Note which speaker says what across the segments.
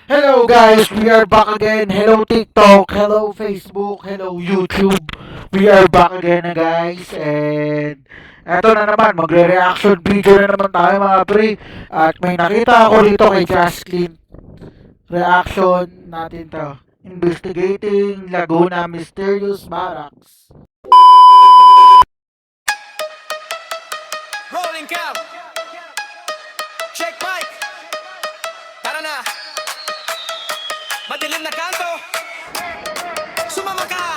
Speaker 1: Hello guys, we are back again. Hello TikTok, hello Facebook, hello YouTube. We are back again na guys. And eto na naman, magre-reaction video na naman tayo mga pre. At may nakita ako dito kay Jasklyn. Reaction natin to. Investigating Laguna Mysterious Barracks.
Speaker 2: Rolling cam. Check mic. Tara na. Madilim na kanto. Sumama ka.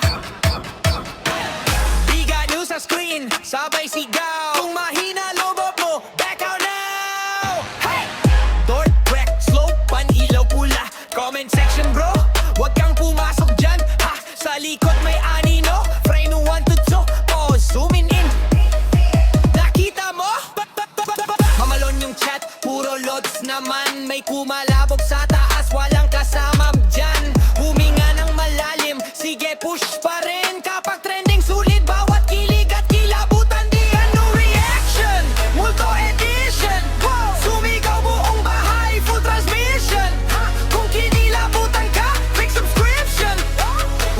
Speaker 2: Biga news sa screen. Sabay sigaw. Kung mahina lobot mo, back out now. Hey! Door, wreck, slow, pan-ilaw pula. Comment section bro. Huwag kang pumasok dyan. Ha! Sa likod may anino. Frame 1 to 2. Pause, zooming in. Nakita mo? Mamalon yung chat, puro lods naman. May kumalabog sa taas, walang kasama dyan. Huminga ng malalim, sige push pa rin. Kapag trending sulit, bawat kilig at kilabutan. Di ano reaction, multo edition. Sumigaw buong bahay, full transmission. Kung kinilabutan ka, click subscription.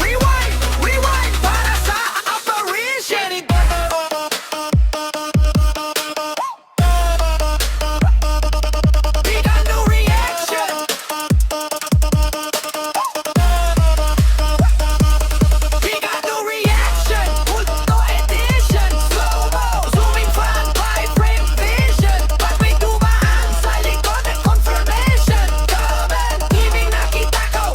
Speaker 2: Rewind, rewind, para sa apparition. Big ano reaction. Big ano reaction. Multo edition. Slow-mo, zooming fan by frame vision. Pag may dumaan sa likod ng confirmation. Comment, giving nakita ko.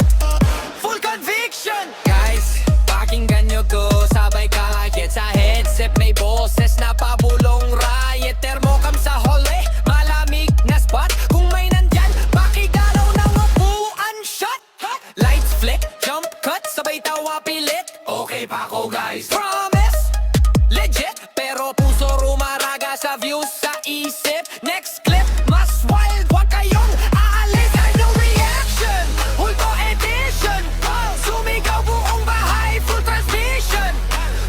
Speaker 2: Full conviction. Guys, pakinggan nyo ko. Sabay kahit sa headset may boses na pabulong riot. Thermocam sa hallway, malamig na spot. Kung may nandyan, pakigalaw ng upuan shot. Lights flick, jump cut, sabay tawa pilit. Okay pa ako guys. Promise, legit. Pero puso rumaraga sa views sa isip. Next clip, mas wild. Huwag kayong aalis. Ano reaction? Hulto edition. Sumigaw buong bahay, full transmission.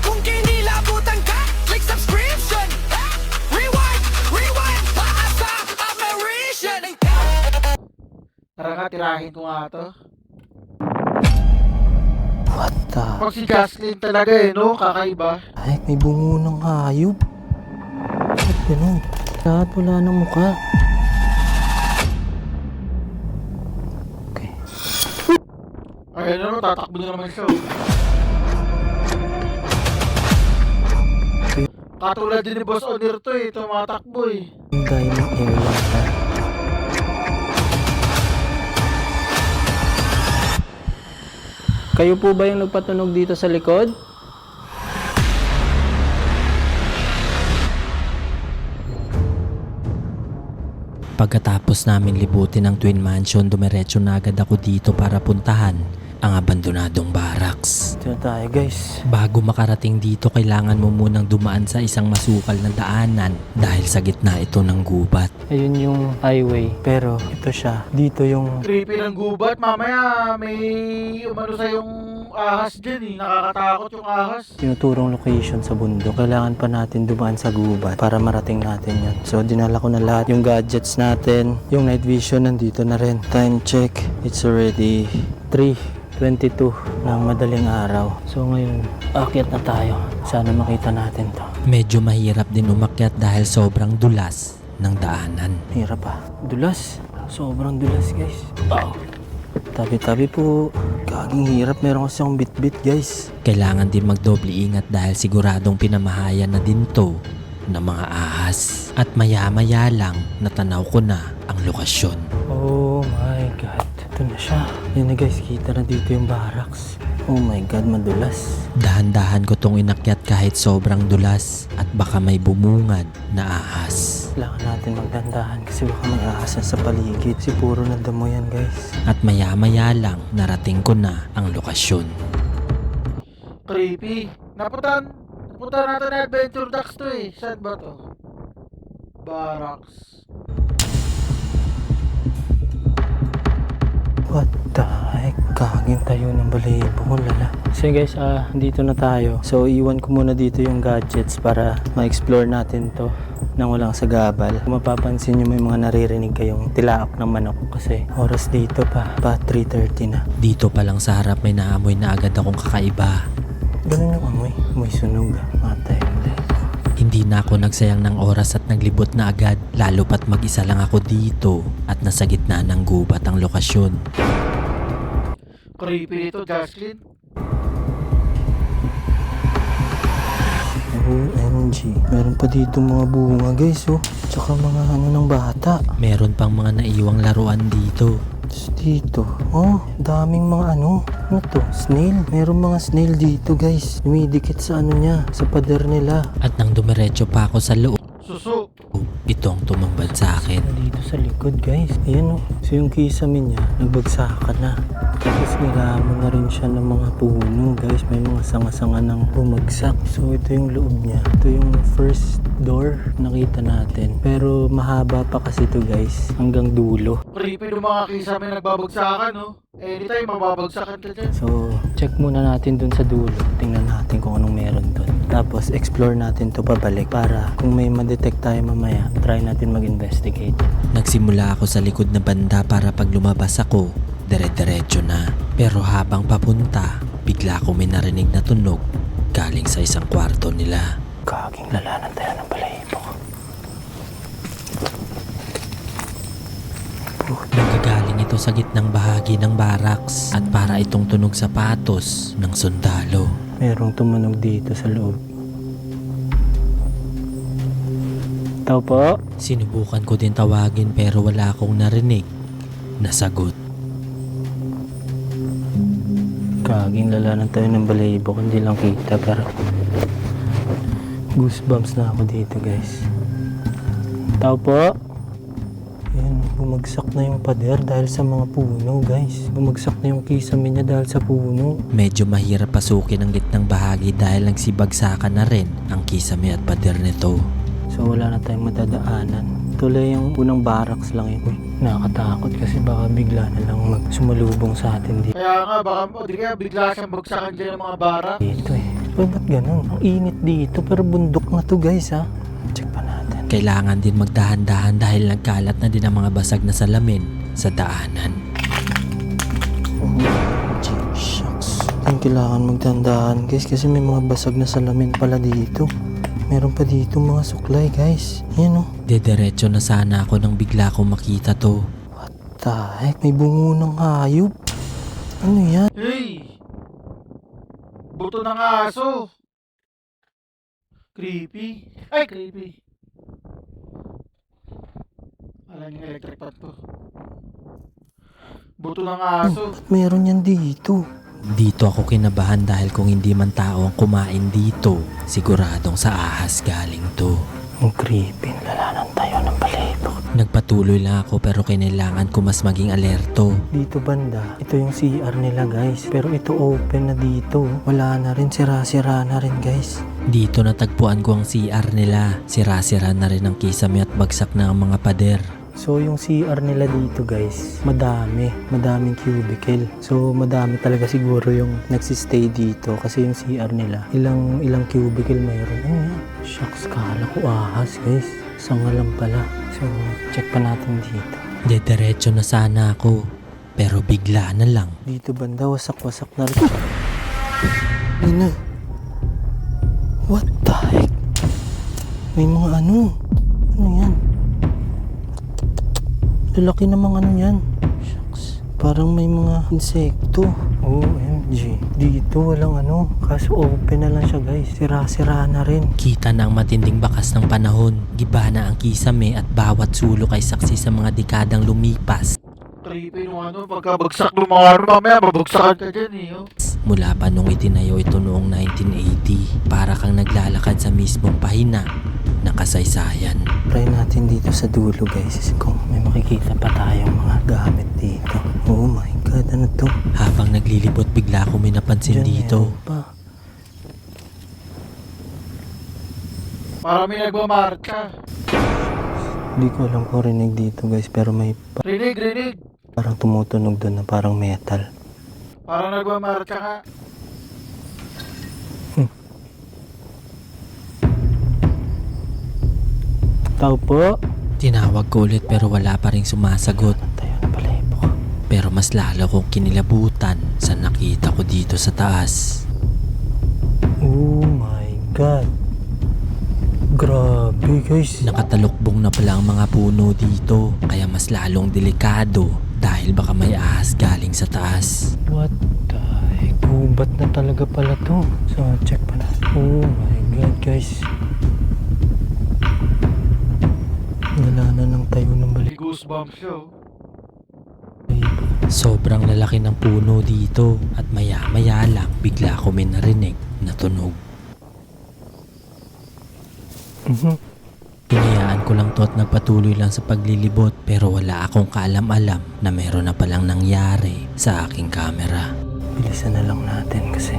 Speaker 2: Kung kinilabutan ka, click subscription. Rewind, rewind, paasa, apparition.
Speaker 1: Tara nga, tirahin ko nga to.
Speaker 3: What the?
Speaker 1: Pag si Jasklyn talaga no? Kakaiba.
Speaker 3: Ay, may bungo ng hayop. Ba't ganun? Lahat wala ng mukha. Okay.
Speaker 1: Ayun ano, tatakbo na naman siya. Katulad din ni Boss Onir to tumatakbo
Speaker 3: Ang gaya ng airlock ha. Kayo po ba yung nagpatunog dito sa likod? Pagkatapos namin libutin ang Twin Mansion, dumiretso na agad ako dito para puntahan ang abandonadong barracks. Ito na tayo guys. Bago makarating dito, kailangan mo munang dumaan sa isang masukal na daanan dahil sa gitna ito ng gubat. Ayun yung highway, pero ito siya. Dito yung...
Speaker 1: Creepy ng gubat. Mamaya may umano sa yung ahas dyan Nakakatakot yung ahas.
Speaker 3: tinuturong location sa bundok. Kailangan pa natin dumaan sa gubat para marating natin yan. So dinala ko na lahat yung gadgets natin. Yung night vision nandito na rin. Time check. It's already 3:22 ng madaling araw. So ngayon, akyat na tayo. Sana makita natin to. Medyo mahirap din umakyat dahil sobrang dulas ng daanan. Hirap pa. Dulas. Sobrang dulas guys. Wow. Tabi-tabi po. Gaging hirap. Meron kasi akong bit-bit guys. Kailangan din magdoble ingat dahil siguradong pinamahayan na din to ng mga ahas. At maya-maya lang natanaw ko na ang lokasyon. Oh my God. Ito na siya. Yan na guys. Kita na dito yung barracks. Oh my God, madulas. Dahan-dahan ko tong inakyat kahit sobrang dulas at baka may bumungad na ahas. Kailangan natin magdandahan kasi baka may ahas na sa paligid. Si puro na damo yan guys. At maya-maya lang narating ko na ang lokasyon.
Speaker 1: Creepy. Napunta natin na Adventure Ducks to Saan ba to? Barracks.
Speaker 3: What the heck? Kaging tayo ng balahibo ko, lala. So guys, dito na tayo. So iwan ko muna dito yung gadgets para ma-explore natin to nang walang sagabal. Kung mapapansin nyo, may mga naririnig kayong tilaok ng manok kasi oras dito pa 3:30 na.
Speaker 4: Dito pa lang sa harap may naamoy na agad akong kakaiba.
Speaker 3: Ganun yung amoy. May sunog. Matay.
Speaker 4: Hindi na ako nagsayang ng oras at naglibot na agad, lalo pat mag-isa lang ako dito at nasa gitna ng gubat ang lokasyon.
Speaker 1: Creepy dito, Jocelyn.
Speaker 3: OMG. Meron pa dito mga bunga guys, oh. Tsaka mga ng bata.
Speaker 4: Meron pang mga naiwang laruan dito.
Speaker 3: Tapos dito, oh, daming mga ano to? Snail. Meron mga snail dito guys. Dumidikit sa niya, sa pader nila.
Speaker 4: At nang dumiretso pa ako sa loob,
Speaker 1: Suso.
Speaker 4: ito ang tumambad sa akin.
Speaker 3: Dito sa likod guys. Ayan, oh. So yung kisame niya, nagbagsakan na. Tapos nilamon na rin siya ng mga puno guys. May mga sanga-sanga ng bumagsak. So ito yung loob niya. Ito yung first door nakita natin. Pero mahaba pa kasi ito guys. Hanggang dulo.
Speaker 1: Creepy ng mga kisame nagbabagsakan, no? Anytime, mababagsakan ka dyan.
Speaker 3: So check muna natin dun sa dulo. Tingnan natin kung anong meron dun. Tapos explore natin to pabalik para kung may ma-detect tayo mamaya, try natin mag-investigate.
Speaker 4: Nagsimula ako sa likod na banda para pag lumabas ako, dire-diretso na. Pero habang papunta, bigla ko may narinig na tunog galing sa isang kwarto nila.
Speaker 3: Kaging lalanan tayo ng balahibo.
Speaker 4: Nanggagaling ito sa gitnang bahagi ng barracks at para itong tunog sapatos ng sundalo.
Speaker 3: Merong tumunog dito sa loob. Tao po?
Speaker 4: Sinubukan ko din tawagin pero wala akong narinig na sagot.
Speaker 3: Kaging lalanan tayo ng balahibo. Hindi lang kita pero goosebumps na ako dito guys. Tao po? Ayan, bumagsak na yung pader dahil sa mga puno guys. Bumagsak na yung kisame niya dahil sa puno.
Speaker 4: Medyo mahirap pasukin ang gitnang bahagi dahil nagsibagsakan na rin ang kisame at pader nito.
Speaker 3: So wala na tayong madadaanan. Tuloy yung unang barracks lang yun. Uy, nakakatakot kasi baka bigla na lang sumalubong sa atin dito.
Speaker 1: Kaya nga, baka di kaya bigla siyang bagsakan dyan ng mga bara.
Speaker 3: Dito eh. Uy, ba't ganun? Ang init dito pero bundok na to guys ha. Check pa natin.
Speaker 4: Kailangan din magdahan-dahan dahil nagkalat na din ang mga basag na salamin sa daanan.
Speaker 3: Oh, shucks. Kailangan magdahan-dahan guys kasi may mga basag na salamin pala dito. Meron pa dito mga suklay guys. Yan oh.
Speaker 4: Dediretso na sana ako nang bigla kong makita to.
Speaker 3: What the heck? May bungo ng hayop. Ano yan?
Speaker 1: Hey! Buto ng aso. Creepy. Ay, creepy. Alam yung electric pan to. Buto ng aso.
Speaker 3: Meron yan dito.
Speaker 4: Dito ako kinabahan dahil kung hindi man tao ang kumain dito, siguradong sa ahas galing to.
Speaker 3: Ang creepy. Lalanan tayo ng balahibo.
Speaker 4: Nagpatuloy lang ako pero kailangan ko mas maging alerto.
Speaker 3: Dito banda, ito yung CR nila guys. Pero ito open na dito. Wala na rin, sira-sira na rin guys.
Speaker 4: Dito natagpuan ko ang CR nila. Sira-sira na rin ang kisame at bagsak na ang mga pader.
Speaker 3: So yung CR nila dito guys, madaming cubicle. So madami talaga siguro yung nagsistay dito kasi yung CR nila, ilang cubicle mayroon. Ano yan? Shucks, kala ko ahas guys. Sanga lang pala. So check pa natin dito.
Speaker 4: Dediretso na sana ako, pero bigla na lang.
Speaker 3: Dito banda, wasak-wasak na rin. Ina. What the heck? May mga ano? Ano yan? Lalaki na mga ano yan. Shucks. Parang may mga insekto. OMG. Dito walang ano. Kaso open na lang siya guys. Sira-sira na rin.
Speaker 4: Kita na ang matinding bakas ng panahon. Giba na ang kisame at bawat sulok ay saksi sa mga dekadang lumipas.
Speaker 1: Creepy nung ano, pagkabagsak ng mga ano, mamaya mabagsakan ka dyan eh. Oh.
Speaker 4: Mula pa nung itinayo ito noong 1980, para kang naglalakad sa mismong pahina ng kasaysayan.
Speaker 3: Try natin dito sa dulo guys. Kung may makikita pa tayong mga gamit dito. Oh my god, ano to?
Speaker 4: Habang naglilibot bigla ko may napansin
Speaker 3: Diyan
Speaker 4: dito.
Speaker 3: meron pa.
Speaker 1: Para may nagmamarka.
Speaker 3: Hindi ko alam kung rinig dito guys. Pero may
Speaker 1: Rinig.
Speaker 3: parang tumutunog doon na parang metal.
Speaker 1: Parang nagmamarcha ka.
Speaker 3: Tao po.
Speaker 4: Tinawag ko ulit pero wala pa rin sumasagot.
Speaker 3: Tayo na pala po.
Speaker 4: Pero mas lalo kong kinilabutan sa nakita ko dito sa taas.
Speaker 3: Oh my God. Grabe guys.
Speaker 4: Nakatalukbong na pala ang mga puno dito, kaya mas lalong delikado dahil baka may ahas galing sa taas.
Speaker 3: What the heck? Gubat na talaga pala to. So check pa na. Oh my God guys. Wala na ng tayo ng
Speaker 1: May
Speaker 3: balik.
Speaker 1: goosebumps siya.
Speaker 4: Sobrang lalaki ng puno dito at maya-maya lang bigla ko may narinig na tunog. Hinayaan ko lang to at nagpatuloy lang sa paglilibot pero wala akong kaalam-alam na meron na palang nangyari sa aking camera.
Speaker 3: Bilisan na lang natin kasi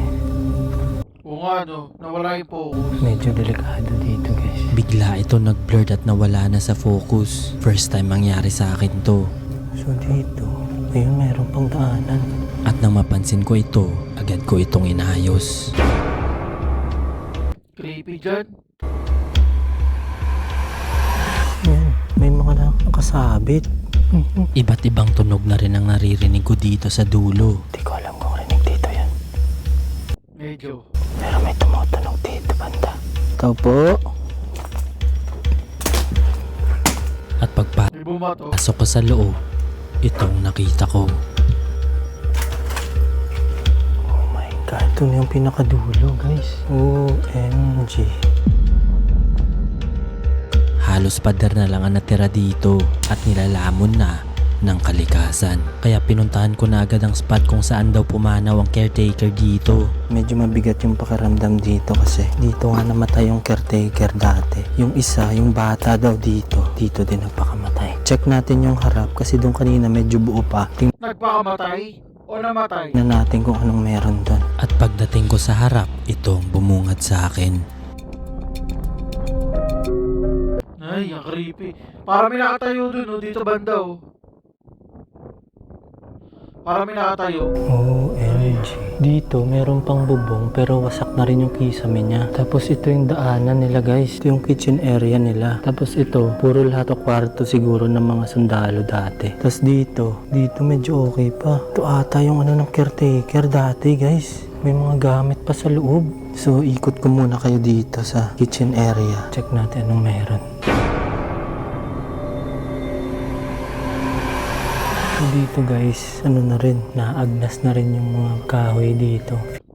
Speaker 1: Oo nga no, nawala yung focus.
Speaker 3: medyo delikado dito guys.
Speaker 4: Bigla ito nag-blurred at nawala na sa focus. First time mangyari sa akin to.
Speaker 3: So dito, ayun meron pang daanan.
Speaker 4: At nang mapansin ko ito, agad ko itong inayos.
Speaker 1: Creepy dyan.
Speaker 3: Ayan, may mga nakasabit.
Speaker 4: Iba't ibang tunog na rin ang naririnig ko dito sa dulo.
Speaker 3: Di ko alam kung rinig dito yan.
Speaker 1: Medyo.
Speaker 3: Pero may tumutunog dito banda. Tao po.
Speaker 4: At pagpasok
Speaker 1: May bumato.
Speaker 4: ko sa loob, itong nakita ko.
Speaker 3: Oh my God. Ito na yung pinakadulo guys. OMG.
Speaker 4: Halos pader na lang ang natira dito at nilalamon na ng kalikasan. Kaya pinuntahan ko na agad ang spot kung saan daw pumanaw ang caretaker dito.
Speaker 3: Medyo mabigat yung pakiramdam dito kasi dito nga namatay yung caretaker dati. Yung isa, yung bata daw dito din nagpakamatay. Check natin yung harap kasi doon kanina medyo buo pa.
Speaker 1: Nagpakamatay o namatay?
Speaker 3: Tingnan natin kung anong meron doon.
Speaker 4: At pagdating ko sa harap, itong bumungad sa akin.
Speaker 1: Ay, ang creepy. Parang may nakatayo dun, dito banda, Parang may nakatayo.
Speaker 3: OMG. Dito, meron pang bubong pero wasak na rin yung kisame niya. Tapos ito yung daanan nila guys. Ito yung kitchen area nila. Tapos ito, puro lahat o kwarto siguro ng mga sundalo dati. Tapos dito medyo okay pa. Ito ata yung ano ng caretaker dati guys. May mga gamit pa sa loob. So, ikot ko muna kayo dito sa kitchen area. Check natin anong meron. Dito guys, ano na rin, naagnas na rin yung mga kahoy dito.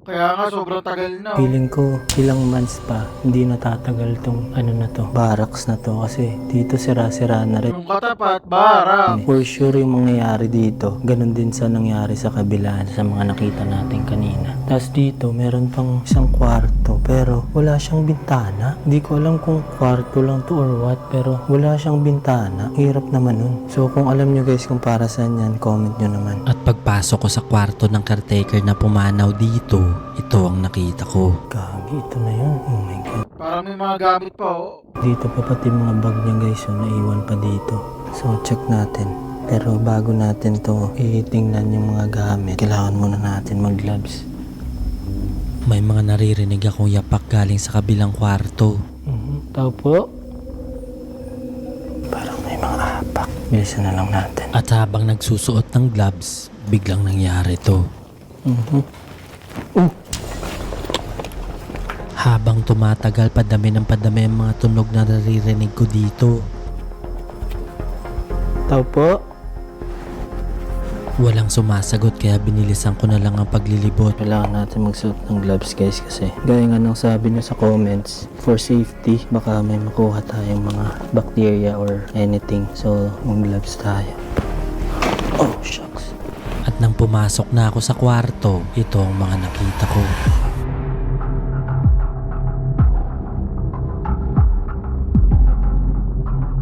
Speaker 1: Kaya nga, sobrang tagal na.
Speaker 3: Feeling ko, ilang months pa, hindi natatagal tong ano na to, barracks na to. Kasi dito sira-sira na rin.
Speaker 1: Yung katapat, bara.
Speaker 3: For sure yung mangyayari dito, ganun din sa nangyari sa kabila sa mga nakita natin kanina. Tapos dito, meron pang isang kwarto, pero wala siyang bintana. Hindi ko alam kung kwarto lang to or what, pero wala siyang bintana. Hirap naman nun. So kung alam nyo guys kung para saan yan, comment nyo naman.
Speaker 4: At pagpasok ko sa kwarto ng caretaker na pumanaw dito, ito ang nakita ko.
Speaker 3: Gagi, ito na yun. Oh my God.
Speaker 1: Parang may mga gamit pa,
Speaker 3: Dito pa pati mga bag niya guys, so naiwan pa dito. So check natin. Pero bago natin to itingnan yung mga gamit, kailangan muna natin mag-gloves.
Speaker 4: May mga naririnig akong yapak galing sa kabilang kwarto.
Speaker 3: Tao po. Parang may mga apak. Bilisan na lang natin.
Speaker 4: At habang nagsusuot ng gloves, biglang nangyari to. Habang tumatagal, padami ng padami ang mga tunog na naririnig ko dito.
Speaker 3: Tao po.
Speaker 4: Walang sumasagot kaya binilisan ko na lang ang paglilibot.
Speaker 3: Kailangan natin magsuot ng gloves guys kasi gaya nga nung sabi nyo sa comments, for safety, baka may makuha tayong mga bacteria or anything. So, mag-gloves tayo. Oh, shucks.
Speaker 4: At nang pumasok na ako sa kwarto, ito ang mga nakita ko.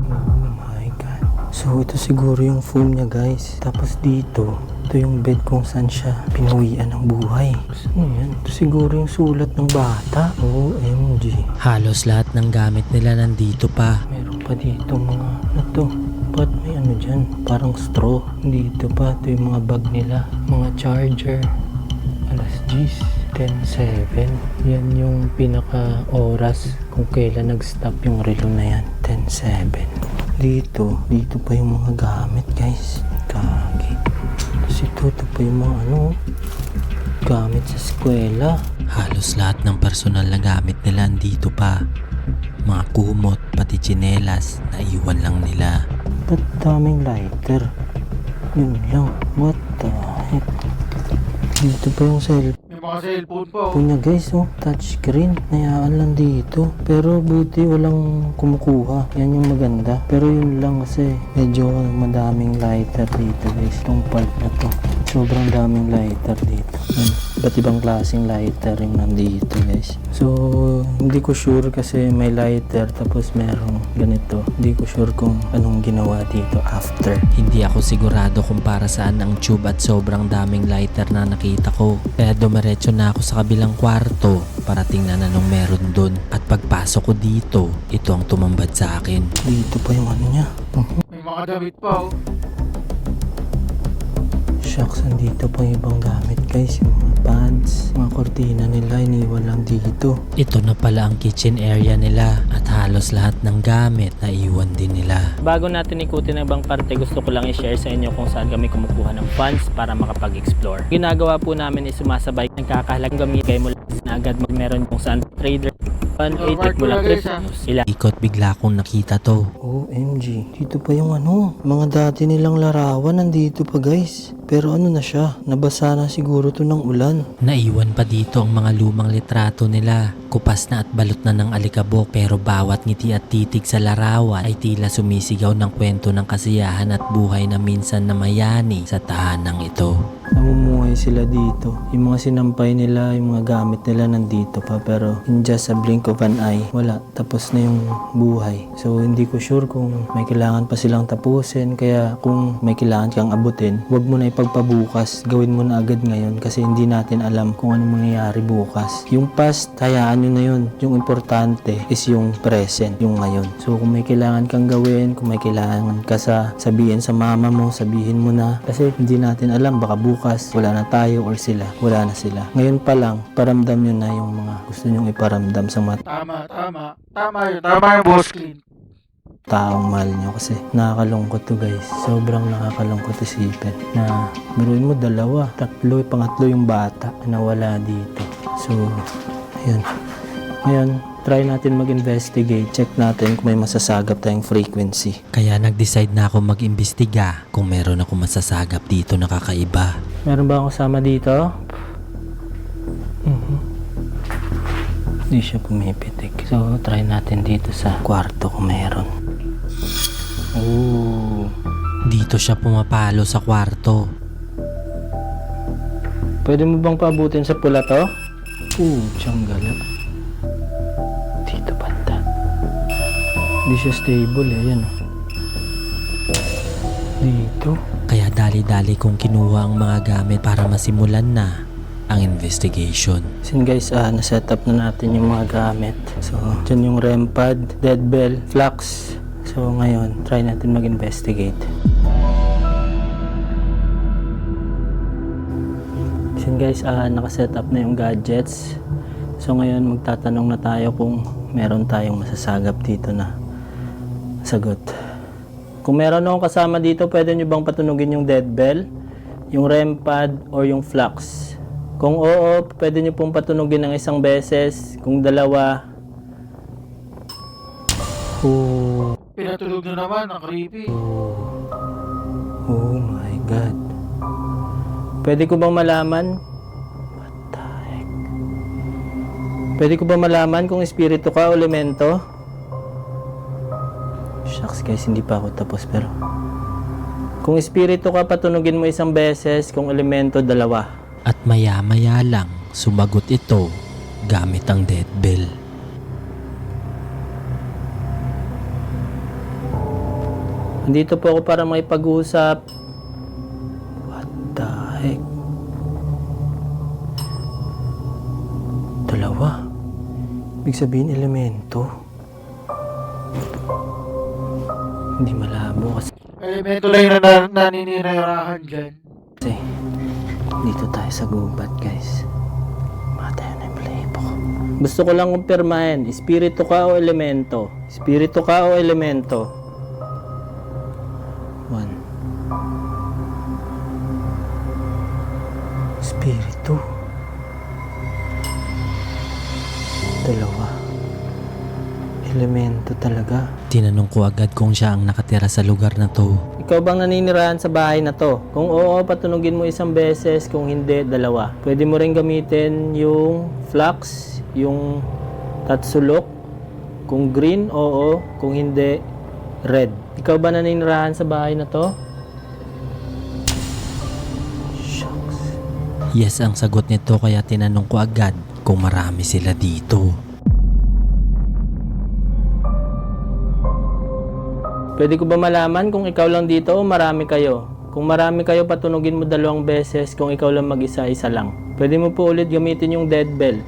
Speaker 3: Oh my God. So ito siguro yung foam niya guys. Tapos dito, ito yung bed kung saan siya pinawian ng buhay. Ano yan? Ito siguro yung sulat ng bata. OMG.
Speaker 4: Halos lahat ng gamit nila nandito pa.
Speaker 3: Meron pa dito mga, ano to? Ba't may ano dyan? Parang straw. Dito pa, ito yung mga bag nila. Mga charger. Alas 10:07. Yan yung pinaka oras kung kailan nag-stop yung relo na yan. 10:07. Dito pa yung mga gamit, guys. Kagi. Tapos ito pa yung mga gamit sa eskwela.
Speaker 4: Halos lahat ng personal na gamit nila andito pa. Mga kumot, pati tsinelas, naiwan lang nila.
Speaker 3: Ba't daming lighter? Yun lang. What the heck? Dito pa yung cellphone.
Speaker 1: May mga cellphone pa, oh.
Speaker 3: Punya guys, touchscreen. Nayaan lang dito. Pero buti walang kumukuha. Yan yung maganda. Pero yun lang kasi medyo madaming lighter dito guys. Itong part na to. Sobrang daming lighter dito. Iba't ibang klaseng lighter yung nandito guys. So, hindi ko sure kasi may lighter tapos merong ganito. Hindi ko sure kung anong ginawa dito after.
Speaker 4: Hindi ako sigurado kung para saan ang tube at sobrang daming lighter na nakita ko. Kaya dumiretso na ako sa kabilang kwarto para tingnan anong meron dun. At pagpasok ko dito, ito ang tumambad sa akin.
Speaker 3: Dito pa yung ano niya.
Speaker 1: May mga damit pa, oh.
Speaker 3: Shucks, andito pa yung ibang gamit guys. Yung mga pads, mga kortina nila, iniwan lang dito.
Speaker 4: Ito na pala ang kitchen area nila at halos lahat ng gamit na iwan din nila.
Speaker 5: Bago natin ikutin ang ibang parte, gusto ko lang i-share sa inyo kung saan kami kumukuha ng funds para makapag-explore. Ginagawa po namin is sumasabay, nagkakahalagang gamigay mo lang na agad meron kung saan trader, itik mo lang crypto, ilan.
Speaker 4: Ikot bigla kong nakita to.
Speaker 3: OMG, dito pa yung mga dati nilang larawan nandito pa guys. Pero ano na siya, nabasa na siguro to ng ulan.
Speaker 4: Naiwan pa dito ang mga lumang litrato nila. Kupas na at balot na ng alikabok pero bawat ngiti at titig sa larawan ay tila sumisigaw ng kwento ng kasiyahan at buhay na minsan na mayani sa tahanang ito.
Speaker 3: Namumuhay sila dito. Yung mga sinampay nila, yung mga gamit nila nandito pa. Pero in just a blink of an eye, wala. Tapos na yung buhay. So hindi ko sure kung may kailangan pa silang tapusin. Kaya kung may kailangan kang abutin, wag mo na ipagpabukas. Gawin mo na agad ngayon kasi hindi natin alam kung ano mangyayari bukas. Yung past, hayaan nyo na yun. Yung importante is yung present, yung ngayon. So kung may kailangan kang gawin, kung may kailangan ka sabihin sa mama mo, sabihin mo na. Kasi hindi natin alam, baka bukas wala na tayo or sila, wala na sila. Ngayon pa lang, paramdam nyo na yung mga gusto nyong iparamdam sa mga
Speaker 1: Tama yung boss Clint.
Speaker 3: taong mahal nyo kasi nakakalungkot to guys. Sobrang nakakalungkot isipin na biruin mo 2, 3, pangatlo yung bata na nawala dito. So, ayun. Ngayon, try natin mag-investigate. Check natin kung may masasagap tayong frequency.
Speaker 4: Kaya nag-decide na ako mag-imbestiga kung meron ako masasagap dito na kakaiba.
Speaker 3: Meron ba akong kasama dito? Hindi siya pumipitik. So, try natin dito sa kwarto kung meron. Ooh.
Speaker 4: Dito siya pumapalo sa kwarto.
Speaker 3: Pwede mo bang paabutin sa pula to? Tiyang gala. Dito banda. Hindi siya stable eh. Ayan. Dito.
Speaker 4: Kaya dali-dali kong kinuha ang mga gamit para masimulan na ang investigation.
Speaker 3: Sin guys, na-set up na natin yung mga gamit. So, dyan yung REM pad, dead bell, flux. So, ngayon, try natin mag-investigate. Sin guys, naka-set up na yung gadgets. So, ngayon, magtatanong na tayo kung meron tayong masasagap dito na sagot. Kung meron akong kasama dito, pwede nyo bang patunugin yung dead bell, yung REM pad, or yung flux? Kung oo, pwede nyo pong patunugin ng 1 beses. Kung 2,
Speaker 1: Pinatulog na naman, ang creepy.
Speaker 3: oh my God. Pwede ko bang malaman? What the heck? Pwede ko ba malaman kung espiritu ka o elemento? Shucks guys, hindi pa ako tapos pero... Kung espiritu ka, patunugin mo 1 beses. Kung elemento, 2.
Speaker 4: At maya-maya lang, sumagot ito gamit ang dead bell.
Speaker 3: Nandito po ako para makipag-usap. What the heck? 2. Ibig sabihin elemento. Hindi malabo kasi
Speaker 1: Elemento lang yung naninirahan dyan.
Speaker 3: Dito tayo sa gubat, guys. Matayo na yung playbook. Gusto ko lang kumpirmahin, espiritu ka o elemento? Espiritu ka o elemento? 1. Espiritu. 2. Elemento talaga.
Speaker 4: Tinanong ko agad kung siya ang nakatira sa lugar na to.
Speaker 3: Ikaw bang naninirahan sa bahay na to? Kung oo, patunugin mo isang beses. Kung hindi, 2. Pwede mo rin gamitin yung flux, yung tatsulok. Kung green, oo. Kung hindi, red. Ikaw ba naninirahan sa bahay na to? Shucks.
Speaker 4: Yes ang sagot nito kaya tinanong ko agad kung marami sila dito.
Speaker 3: Pwede ko ba malaman kung ikaw lang dito o marami kayo? Kung marami kayo, patunugin mo 2 beses. Kung ikaw lang mag-isa, 1 lang. Pwede mo po ulit gamitin yung dead bell.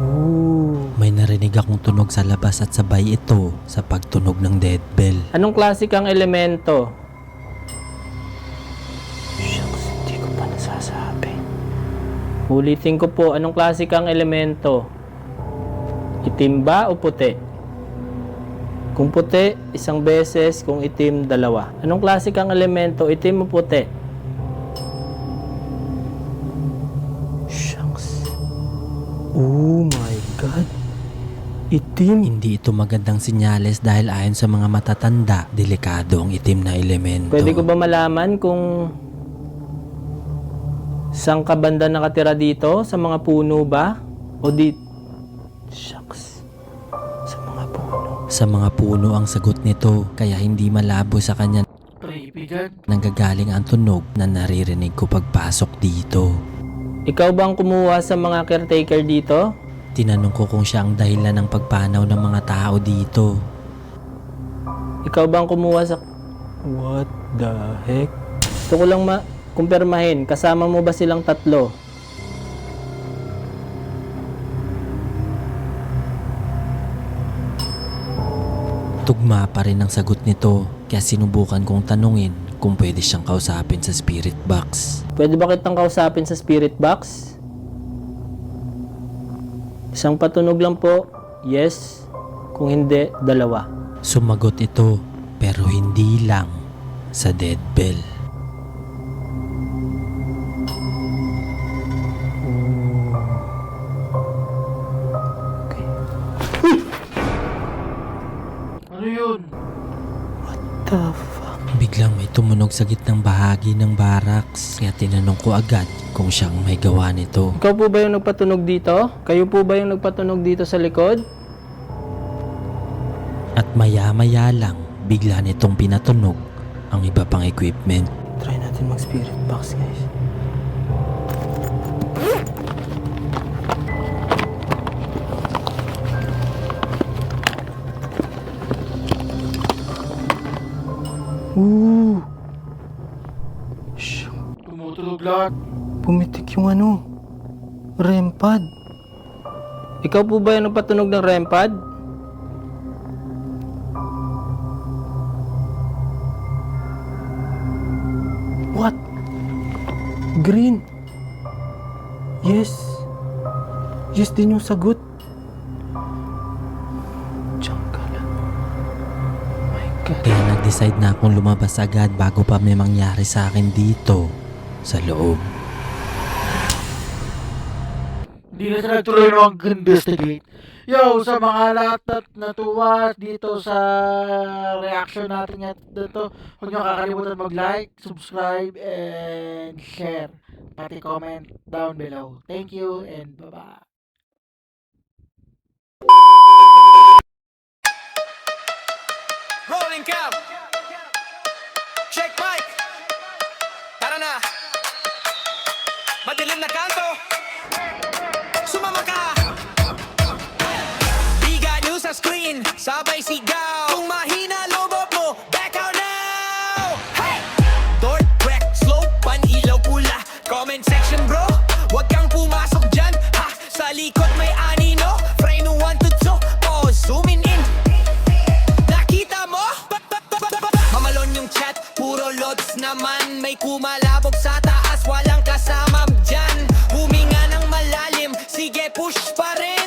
Speaker 3: Ooh.
Speaker 4: May narinig akong tunog sa labas at sabay ito sa pagtunog ng dead bell.
Speaker 3: Anong klase kang elemento? Shucks, hindi ko pa nasasabi. Ulitin ko po, anong klase kang elemento? Itim ba o puti? Kung puti, 1 beses. Kung itim, 2. Anong klase kang elemento? Itim o puti? Shucks. Oh my God. Itim.
Speaker 4: Hindi ito magandang sinyales dahil ayon sa mga matatanda, delikado ang itim na elemento.
Speaker 3: Pwede ko ba malaman kung saan ka banda nakatira dito? Sa mga puno ba? O di... Shucks. Sa mga puno.
Speaker 4: Sa mga puno ang sagot nito kaya hindi malabo sa kanya
Speaker 1: Creepy dyan.
Speaker 4: nanggagaling ang tunog na naririnig ko pagpasok dito.
Speaker 3: Ikaw bang kumuha sa mga caretaker dito?
Speaker 4: Tinanong ko kung siya ang dahilan ng pagpanaw ng mga tao dito.
Speaker 3: Ikaw bang kumuha sa... What the heck? Gusto ko lang kumpirmahin. Kasama mo ba silang 3?
Speaker 4: Tugma pa rin ang sagot nito kaya sinubukan kong tanungin kung pwede siyang kausapin sa spirit box.
Speaker 3: Pwede ba kitang kausapin sa spirit box? Isang patunog lang po. Yes. Kung hindi, 2.
Speaker 4: Sumagot ito pero hindi lang sa dead bell.
Speaker 1: Ano yun?
Speaker 3: The fuck?
Speaker 4: Biglang may tumunog sa gitnang bahagi ng barracks kaya tinanong ko agad kung siyang may gawa nito.
Speaker 3: Ikaw po ba yung nagpatunog dito? Kayo po ba yung nagpatunog dito sa likod?
Speaker 4: At maya-maya lang bigla nitong pinatunog ang iba pang equipment.
Speaker 3: Try natin mag-spirit box, guys. Ooh! Shh.
Speaker 1: Tumutulog lahat.
Speaker 3: Pumitik yung ano? REM pad. Ikaw po ba yung nagpatunog ng REM pad? What? Green. Yes. Yes din yung sagot. Diyan ka lang. Oh my God.
Speaker 4: Kaya nag-decide na akong lumabas agad bago pa may mangyari sa akin dito sa loob.
Speaker 1: Hindi na sila nagtuloy mag-investigate. Yo, sa mga lahat na natuwa dito sa reaction natin nga dito, huwag nyo kakalimutan mag-like, subscribe, and share. Pati comment down below. Thank you and bye-bye.
Speaker 2: Rolling cam. Check mic. Tara na. Madilim na kanto. Sumama ka. Biga news sa screen. Sabay sigaw. Kung mahina lobot mo, back out now. Hey! Door, wreck, slow, pan-ilaw pula. Comment section bro. Huwag kang pumasok dyan. Ha! Sa likod may anino. Frame 1 to 2. Pause, zooming in. Nakita mo? Mamalon yung chat, puro load lakas naman, may kumalabog sa taas, walang kasama dyan. Huminga ng malalim, sige push pa rin.